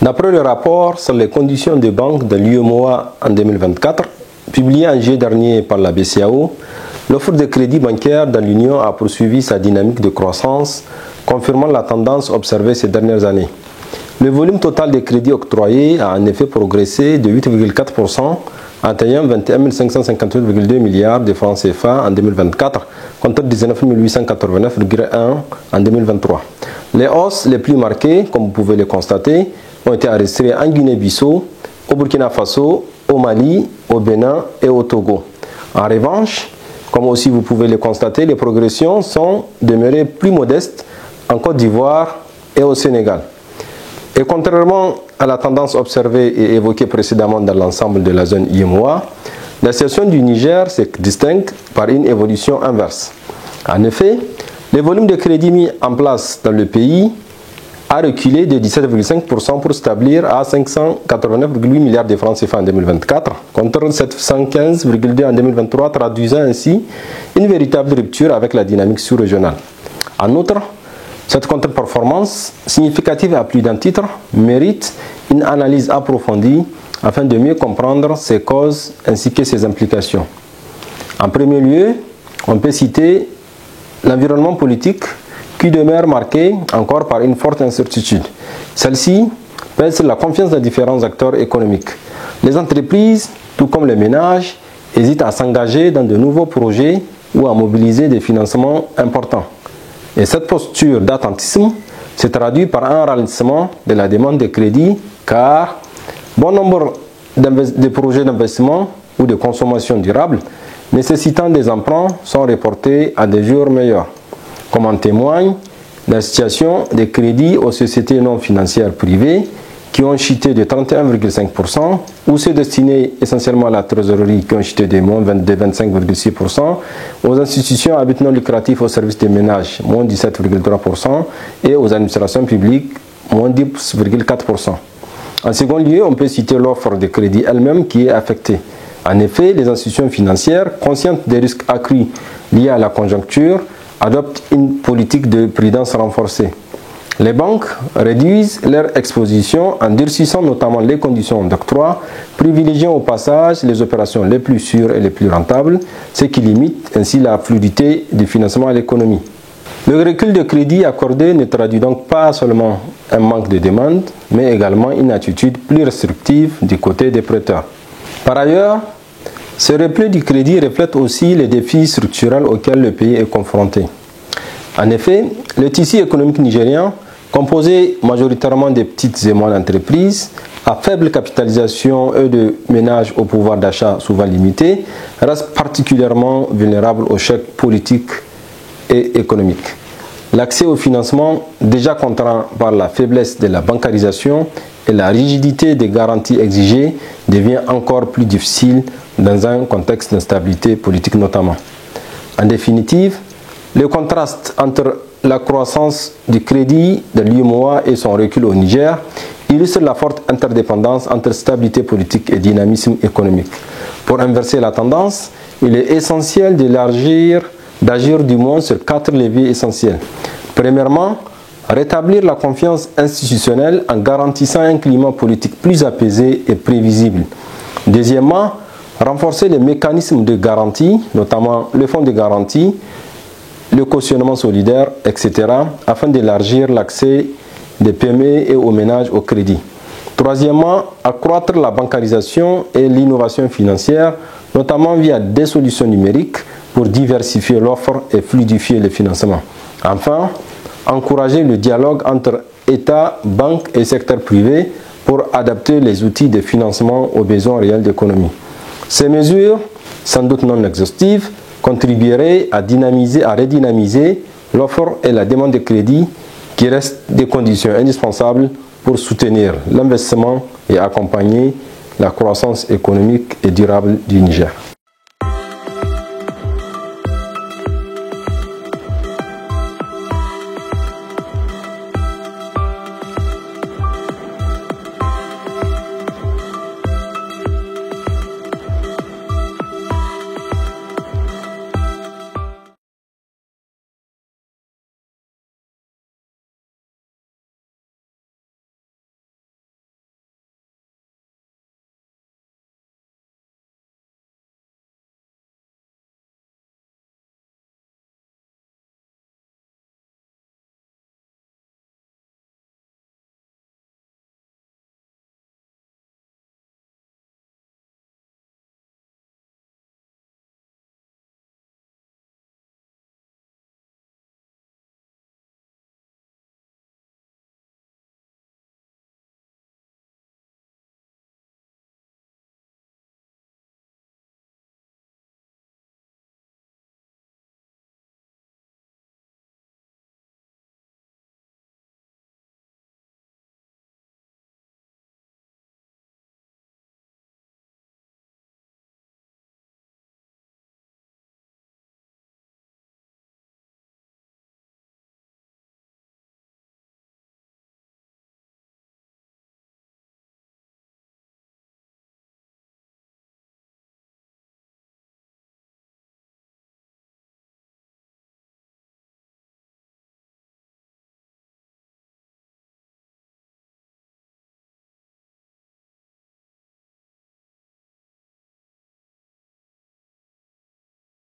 D'après le rapport sur les conditions des banques de l'UEMOA en 2024, publié en juillet dernier par la BCEAO, l'offre de crédit bancaire dans l'Union a poursuivi sa dynamique de croissance, confirmant la tendance observée ces dernières années. Le volume total des crédits octroyés a en effet progressé de 8,4%, atteignant 21 558,2 milliards de francs CFA en 2024, contre 19 889,1 en 2023. Les hausses les plus marquées, comme vous pouvez le constater, ont été enregistrées en Guinée-Bissau, au Burkina Faso, au Mali, au Bénin et au Togo. En revanche, comme aussi vous pouvez le constater, les progressions sont demeurées plus modestes en Côte d'Ivoire et au Sénégal. Et contrairement à la tendance observée et évoquée précédemment dans l'ensemble de la zone UEMOA, la situation du Niger se distingue par une évolution inverse. En effet, le volume de crédit mis en place dans le pays a reculé de 17,5% pour s'établir à 589,8 milliards de francs CFA en 2024, contre 715,2 en 2023, traduisant ainsi une véritable rupture avec la dynamique sous-régionale. En outre, cette contre-performance, significative à plus d'un titre, mérite une analyse approfondie afin de mieux comprendre ses causes ainsi que ses implications. En premier lieu, on peut citer l'environnement politique qui demeure marqué encore par une forte incertitude. Celle-ci pèse sur la confiance des différents acteurs économiques. Les entreprises, tout comme les ménages, hésitent à s'engager dans de nouveaux projets ou à mobiliser des financements importants. Et cette posture d'attentisme se traduit par un ralentissement de la demande de crédit car bon nombre de projets d'investissement ou de consommation durable nécessitant des emprunts sont reportés à des jours meilleurs. Comme en témoigne la situation des crédits aux sociétés non financières privées qui ont chuté de 31,5% ou ceux destinés essentiellement à la trésorerie qui ont chuté de moins de 25,6%, aux institutions à but non lucratif au service des ménages, moins 17,3% et aux administrations publiques, moins 10,4%. En second lieu, on peut citer l'offre de crédit elle-même qui est affectée. En effet, les institutions financières, conscientes des risques accrus liés à la conjoncture, adoptent une politique de prudence renforcée. Les banques réduisent leur exposition en durcissant notamment les conditions d'octroi, privilégiant au passage les opérations les plus sûres et les plus rentables, ce qui limite ainsi la fluidité du financement à l'économie. Le recul de crédit accordé ne traduit donc pas seulement un manque de demande, mais également une attitude plus restrictive du côté des prêteurs. Par ailleurs, ce repli du crédit reflète aussi les défis structurels auxquels le pays est confronté. En effet, le tissu économique nigérien, composé majoritairement de petites et moyennes entreprises, à faible capitalisation et de ménages au pouvoir d'achat souvent limité, reste particulièrement vulnérable aux chocs politiques et économiques. L'accès au financement, déjà contraint par la faiblesse de la bancarisation et la rigidité des garanties exigées, devient encore plus difficile dans un contexte d'instabilité politique notamment. En définitive, le contraste entre la croissance du crédit de l'UEMOA et son recul au Niger illustre la forte interdépendance entre stabilité politique et dynamisme économique. Pour inverser la tendance, il est essentiel d'agir du moins sur 4 leviers essentiels. Premièrement, rétablir la confiance institutionnelle en garantissant un climat politique plus apaisé et prévisible. Deuxièmement, renforcer les mécanismes de garantie, notamment le fonds de garantie, le cautionnement solidaire, etc., afin d'élargir l'accès des PME et aux ménages au crédit. Troisièmement, accroître la bancarisation et l'innovation financière, notamment via des solutions numériques pour diversifier l'offre et fluidifier le financement. Enfin, encourager le dialogue entre État, banques et secteur privé pour adapter les outils de financement aux besoins réels d'économie. Ces mesures, sans doute non exhaustives, contribueraient à redynamiser l'offre et la demande de crédit qui restent des conditions indispensables pour soutenir l'investissement et accompagner la croissance économique et durable du Niger.